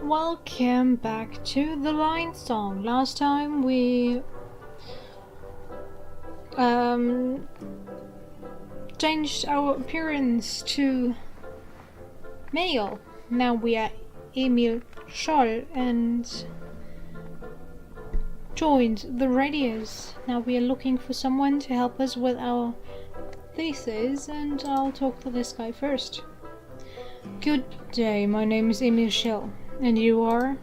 Welcome back to the Line Song. Last time we um, changed our appearance to male. Now we are Emil Scholl and joined the radios. Now we are looking for someone to help us with our thesis, and I'll talk to this guy first. Good day, my name is Emil Schell. And you are?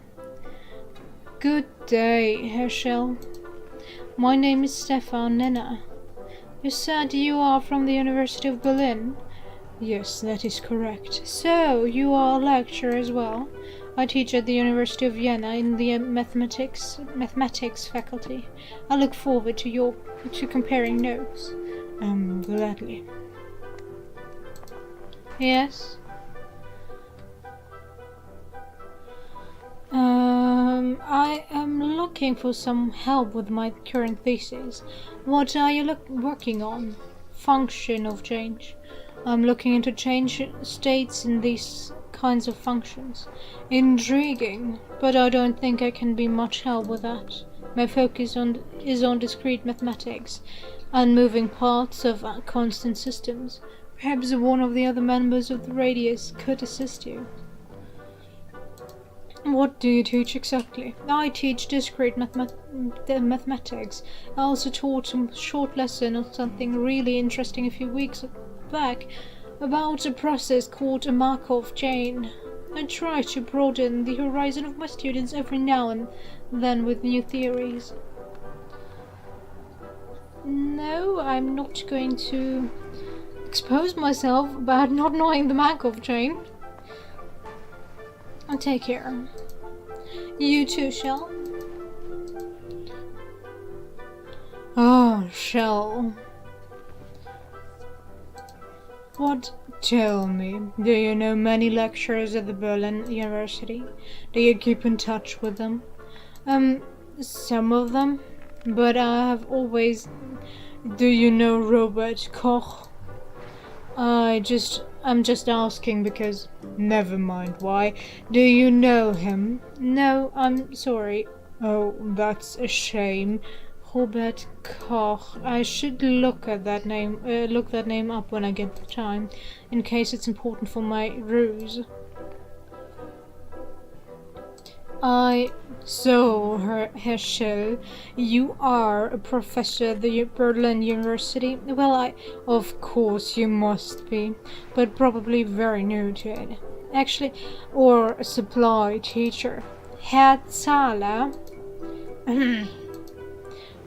Good day, Herr Schell. My name is Stefan Nenner. You said you are from the University of Berlin? Yes, that is correct. So, you are a lecturer as well? I teach at the University of Vienna in the mathematics faculty. I look forward to comparing notes. Gladly. Yes? I am looking for some help with my current thesis. What are you working on? Function of change. I'm looking into change states in these kinds of functions. Intriguing, but I don't think I can be much help with that. My focus is on discrete mathematics and moving parts of constant systems. Perhaps one of the other members of the radius could assist you. What do you teach exactly? I teach discrete mathematics. I also taught a short lesson on something really interesting a few weeks back about a process called a Markov chain. I try to broaden the horizon of my students every now and then with new theories. No, I'm not going to expose myself about not knowing the Markov chain. I'll take care. You too, Shell. Oh, Shell. What? Tell me, do you know many lecturers at the Berlin University? Do you keep in touch with them? Some of them, but I have always... Do you know Robert Koch? I'm just asking because... Never mind why. Do you know him? No, I'm sorry. Oh, that's a shame. Robert Koch. I should look that name up when I get the time, in case it's important for my ruse. So, Herr Schell, you are a professor at the Berlin University? Well, of course you must be, but probably very new to it. Actually, or a supply teacher. Herr Zahler?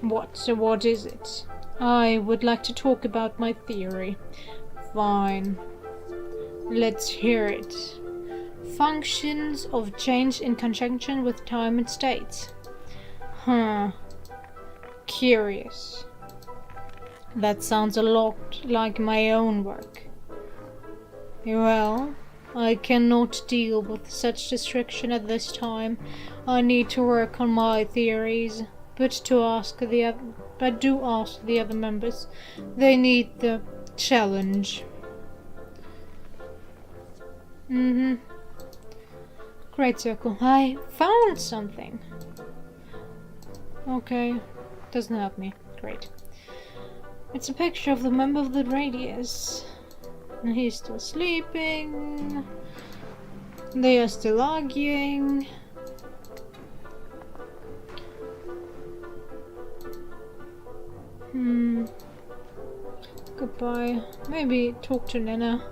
What is it? I would like to talk about my theory. Fine. Let's hear it. Functions of change in conjunction with time and states. Curious. That sounds a lot like my own work. Well, I cannot deal with such distraction at this time. I need to work on my theories, but do ask the other members. They need the challenge. Great circle. I found something. Okay. Doesn't help me. Great. It's a picture of the member of the radius. And he's still sleeping. They are still arguing. Goodbye. Maybe talk to Nana.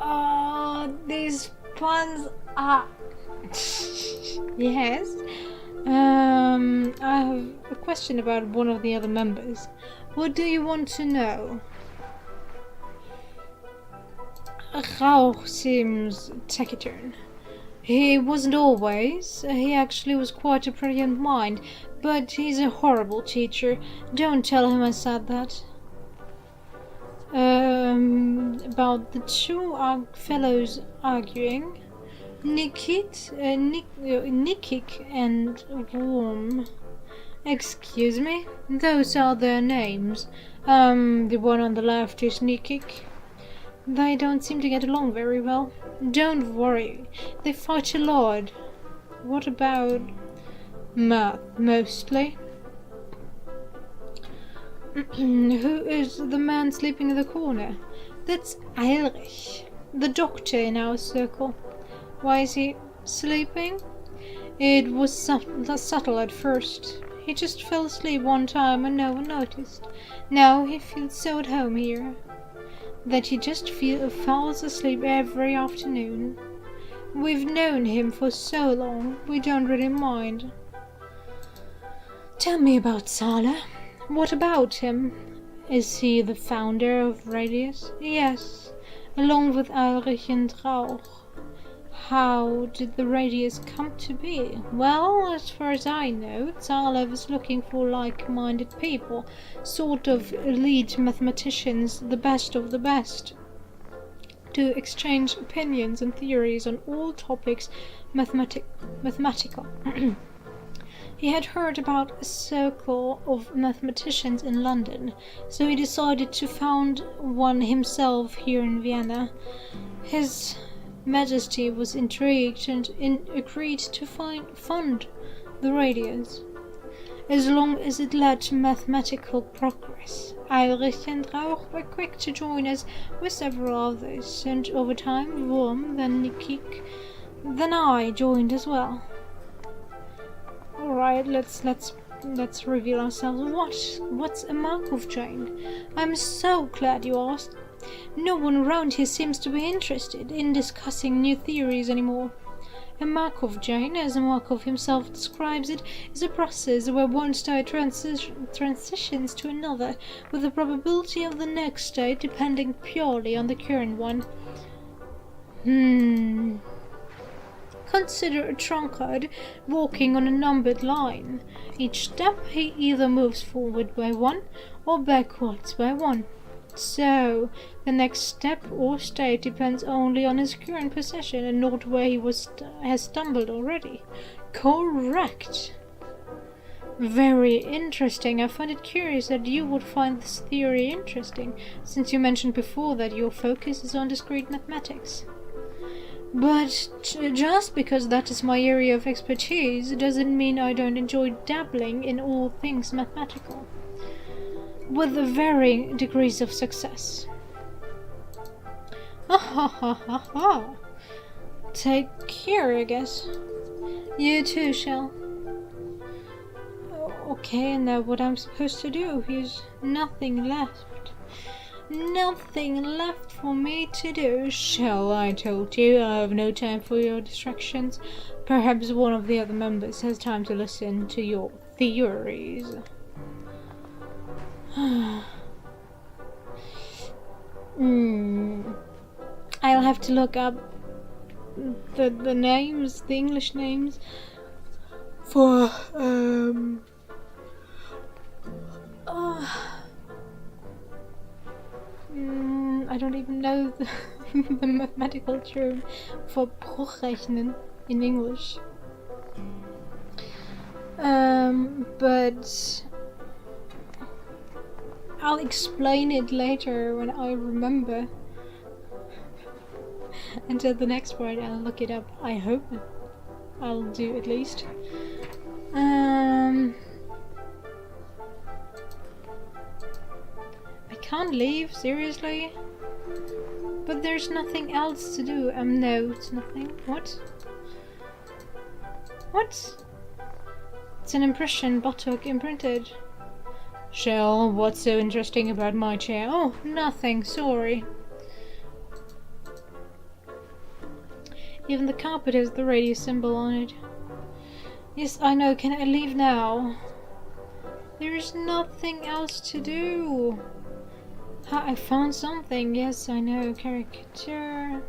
Oh, these puns are... Yes. I have a question about one of the other members. What do you want to know? Rauch seems taciturn. He wasn't always. He actually was quite a brilliant mind, but he's a horrible teacher. Don't tell him I said that. About the two fellows arguing. Nikit and Worm. Excuse me? Those are their names. The one on the left is Nikik. They don't seem to get along very well. Don't worry, they fight a lot. What about math, mostly? Who is the man sleeping in the corner? That's Eilrich, the doctor in our circle. Why is he sleeping? It was subtle at first. He just fell asleep one time and no one noticed. Now he feels so at home here that he just falls asleep every afternoon. We've known him for so long, we don't really mind. Tell me about Salah. What about him? Is he the founder of Radius? Yes, along with Ulrich and Rauch. How did the Radius come to be? Well, as far as I know, Salah was looking for like-minded people, sort of elite mathematicians, the best of the best, to exchange opinions and theories on all topics mathematical. He had heard about a circle of mathematicians in London, so he decided to found one himself here in Vienna. His Majesty was intrigued and agreed to fund the Radius, as long as it led to mathematical progress. Eilrich and Rauch were quick to join us with several others, and over time Wurm, then Nikik, then I joined as well. Alright, let's reveal ourselves. What's a Markov chain? I'm so glad you asked. No one around here seems to be interested in discussing new theories anymore. A Markov chain, as Markov himself describes it, is a process where one state transitions to another, with the probability of the next state depending purely on the current one. Consider a drunkard walking on a numbered line. Each step he either moves forward by one or backwards by one. So, the next step or state depends only on his current position and not where he has stumbled already. Correct! Very interesting. I find it curious that you would find this theory interesting, since you mentioned before that your focus is on discrete mathematics. But just because that is my area of expertise doesn't mean I don't enjoy dabbling in all things mathematical, with varying degrees of success. Ha ha ha ha ha! Take care, I guess. You too, Shell. Okay, now what I'm supposed to do? Here's nothing left. Nothing left for me to do. Shell, I told you, I have no time for your distractions. Perhaps one of the other members has time to listen to your theories. I'll have to look up the names, the English names for I don't even know the mathematical term for Bruchrechnen in English. But I'll explain it later when I remember. Until the next part, I'll look it up. I hope I'll do at least. I can't leave, seriously? But there's nothing else to do. No, it's nothing. What? What? It's an impression Buttock imprinted. Shell, what's so interesting about my chair? Oh, nothing, sorry. Even the carpet has the Radius symbol on it. Yes, I know. Can I leave now? There is nothing else to do. I found something. Yes, I know. Caricature.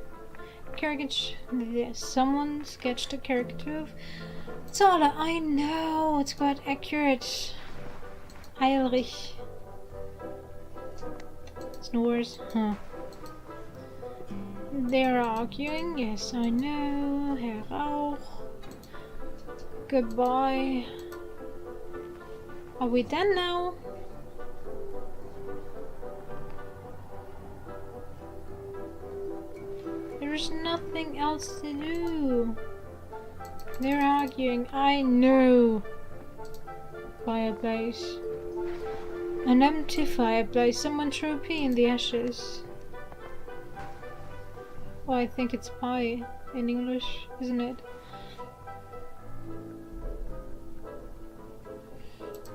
Yes, someone sketched a caricature of Zala. I know. It's quite accurate. Eilrich. Snores. Huh. They're arguing. Yes, I know. Herr Rauch. Goodbye. Are we done now? There's nothing else to do. They're arguing. I know. Fireplace. An empty fireplace. Someone threw pee in the ashes. Oh, I think it's pie in English, isn't it?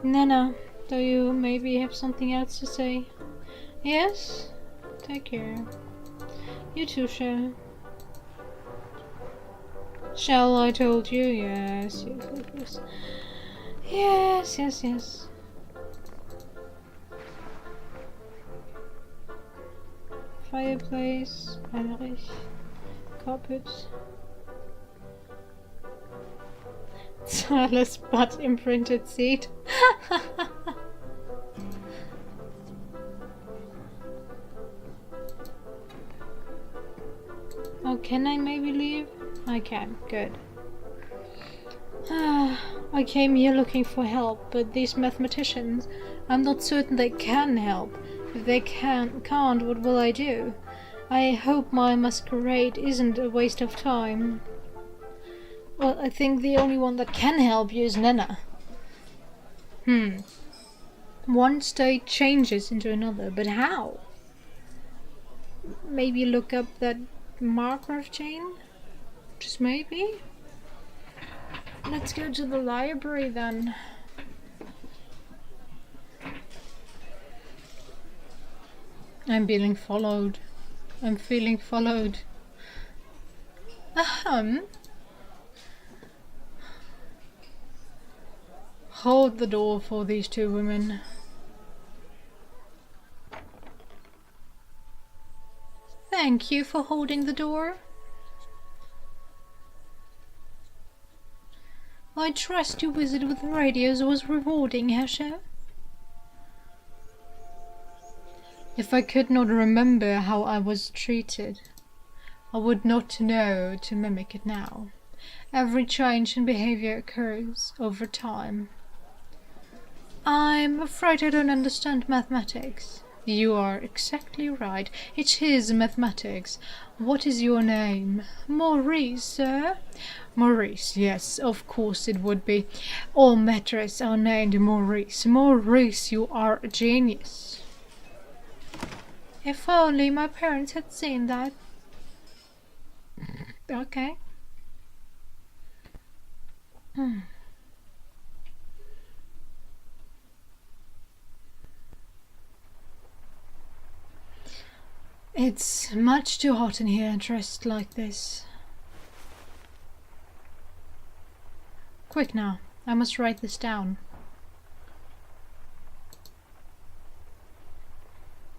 Nana, do you maybe have something else to say? Yes? Take care. You too, Shell. Shell, I told you. Yes, yes, yes, yes. Yes, yes, yes. Fireplace, Heinrich, carpet. Silas butt imprinted seat. Oh, can I maybe leave? I can, good. I came here looking for help, but these mathematicians, I'm not certain they can help. If they can't, what will I do? I hope my masquerade isn't a waste of time. Well, I think the only one that can help you is Nana. One state changes into another, but how? Maybe look up that Markgraf chain? Just maybe? Let's go to the library then. I'm feeling followed. I'm feeling followed. Hold the door for these two women. Thank you for holding the door. I trust your visit with the radios was rewarding, Hesha. If I could not remember how I was treated, I would not know to mimic it now. Every change in behavior occurs over time. I'm afraid I don't understand mathematics. You are exactly right. It is mathematics. What is your name? Maurice, sir? Maurice, yes, of course it would be. All maîtres are named Maurice. Maurice, you are a genius. If only my parents had seen that. Okay. It's much too hot in here dressed like this. Quick now, I must write this down.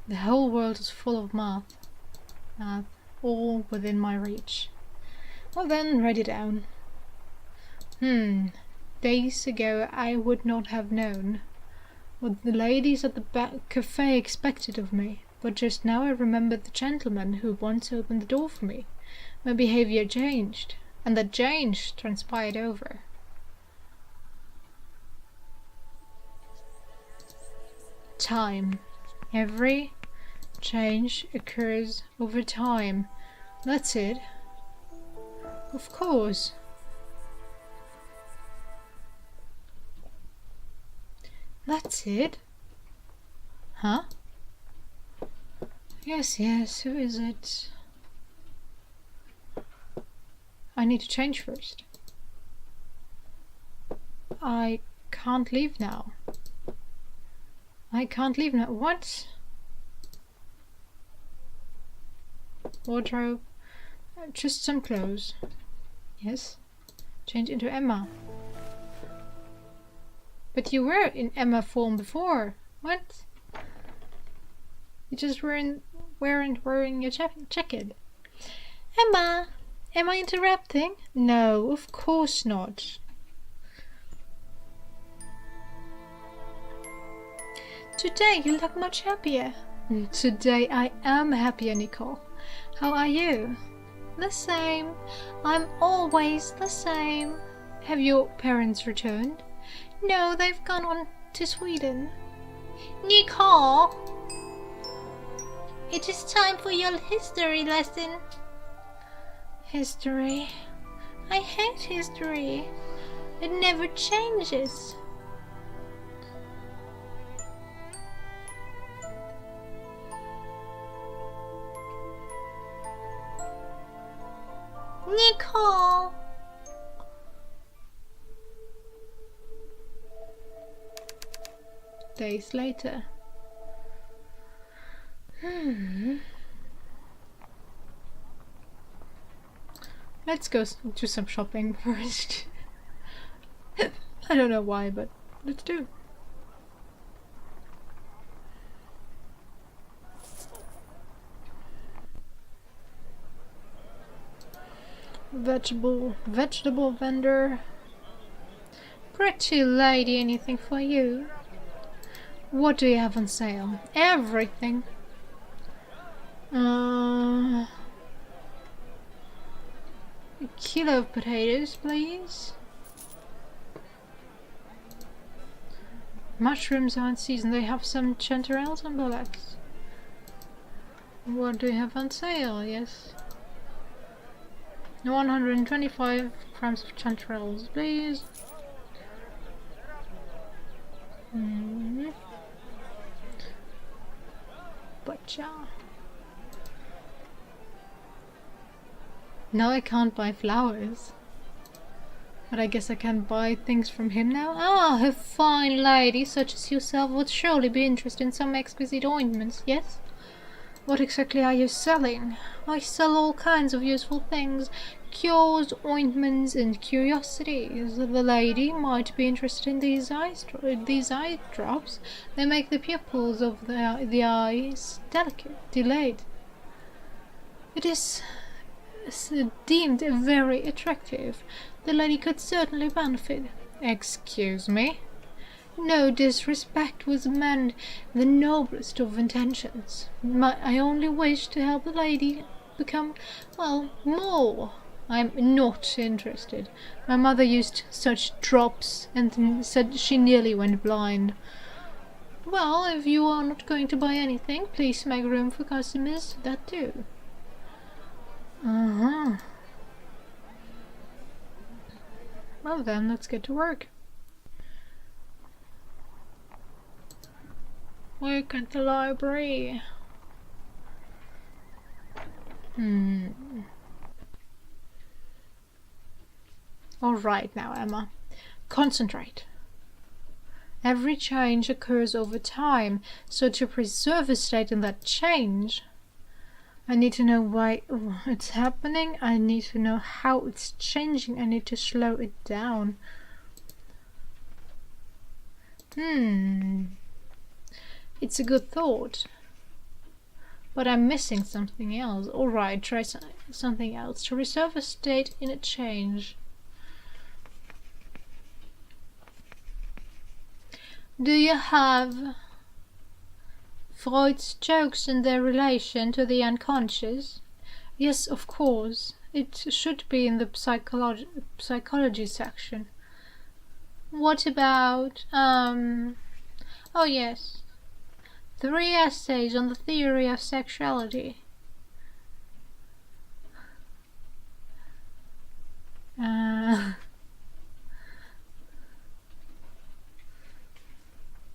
The whole world is full of math, all within my reach. Well then, write it down. Days ago I would not have known what the ladies at the cafe expected of me, but just now I remembered the gentleman who once opened the door for me. My behavior changed, and that change transpired over. Time. Every change occurs over time. That's it. Of course. That's it. Huh? Yes, yes, who is it? I need to change first. I can't leave now. I can't leave now. What? Wardrobe. Just some clothes. Yes. Change into Emma. But you were in Emma form before. What? You just weren't wearing your jacket. Emma! Am I interrupting? No, of course not. Today you look much happier. Today I am happier, Nicole. How are you? The same. I'm always the same. Have your parents returned? No, they've gone on to Sweden. Nicole! It is time for your history lesson. History. I hate history. It never changes. Nicole! Days later. Let's go do some shopping first. I don't know why, but let's do. Vegetable vendor. Pretty lady, anything for you? What do you have on sale? Everything. A kilo of potatoes, please. Mushrooms are in season. They have some chanterelles and bullocks. What do you have on sale? Yes. 125 grams of chanterelles, please. Butcher. Now I can't buy flowers. But I guess I can buy things from him now. Ah, a fine lady such as yourself would surely be interested in some exquisite ointments, yes? What exactly are you selling? I sell all kinds of useful things. Cures, ointments, and curiosities. The lady might be interested in these eye drops. They make the pupils of the eyes delayed. It is deemed very attractive. The lady could certainly benefit. Excuse me? No disrespect was meant the noblest of intentions. I only wish to help the lady become, well, more. I'm not interested. My mother used such drops and said she nearly went blind. Well, if you are not going to buy anything, please make room for customers that do. Well then, let's get to work. Work at the library. Alright now, Emma. Concentrate. Every change occurs over time, so to preserve a state in that change, I need to know why it's happening, I need to know how it's changing, I need to slow it down. It's a good thought. But I'm missing something else. Alright, try something else. To preserve a state in a change. Do you have Freud's jokes and their relation to the unconscious? Yes, of course. It should be in the psychology section. What about, oh yes, 3 essays on the theory of sexuality.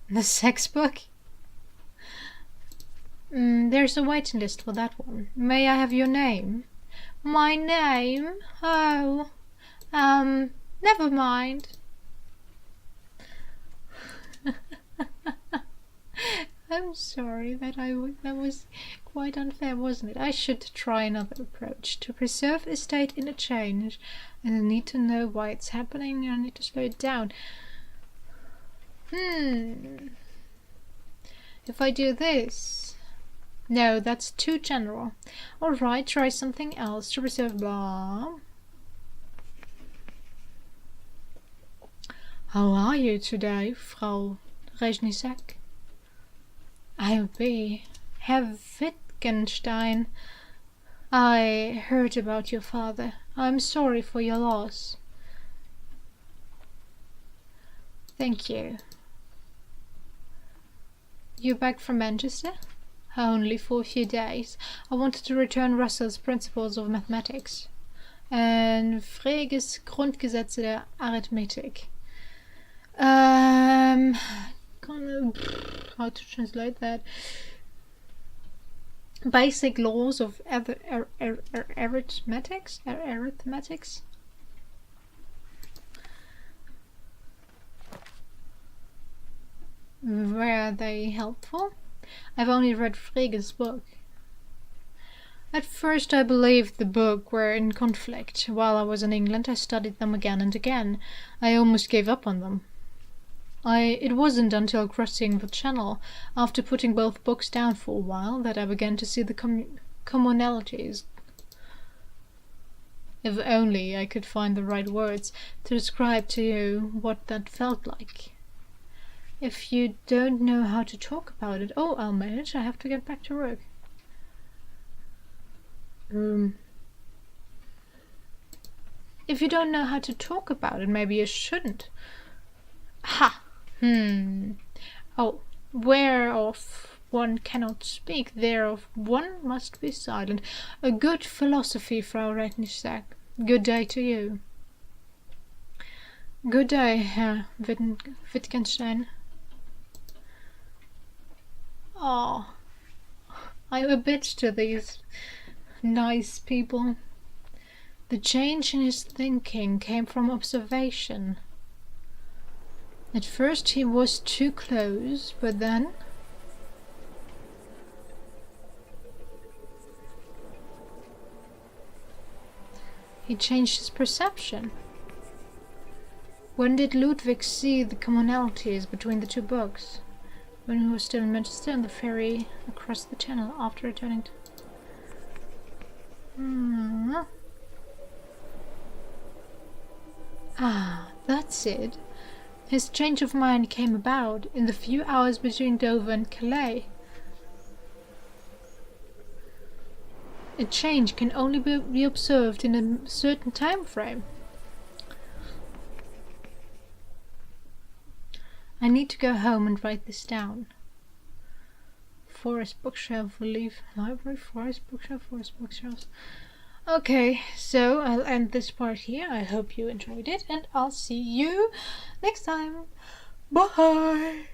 The sex book? There's a waiting list for that one. May I have your name? My name? Oh, never mind. I'm sorry that that was quite unfair, wasn't it? I should try another approach. To preserve a state in a change, and I need to know why it's happening, and I need to slow it down. If I do this... No, that's too general. Alright, try something else to preserve blah. How are you today, Frau Reznicek? I'll be Herr Wittgenstein. I heard about your father. I'm sorry for your loss. Thank you. You're back from Manchester? Only for a few days. I wanted to return Russell's Principles of Mathematics. and Frege's Grundgesetze der Arithmetik. How to translate that? Basic laws of arithmetics. Were they helpful? I've only read Frege's book. At first I believed the book were in conflict. While I was in England I studied them again and again. I almost gave up on them. It wasn't until crossing the Channel, after putting both books down for a while, that I began to see the commonalities. If only I could find the right words to describe to you what that felt like. If you don't know how to talk about it... Oh, I'll manage. I have to get back to work. If you don't know how to talk about it, maybe you shouldn't. Ha! Oh, whereof one cannot speak, thereof one must be silent. A good philosophy, Frau Reitnichsack. Good day to you. Good day, Herr Wittgenstein. Oh, I'm a bitch to these nice people. The change in his thinking came from observation. At first he was too close, but then... he changed his perception. When did Ludwig see the commonalities between the two books? When he was still in Manchester on the ferry across the Channel after returning to... Ah, that's it. His change of mind came about in the few hours between Dover and Calais. A change can only be observed in a certain time frame. I need to go home and write this down. Forest bookshelf will leave library, forest bookshelf, forest bookshelves. Okay, so I'll end this part here. I hope you enjoyed it, and I'll see you next time. Bye!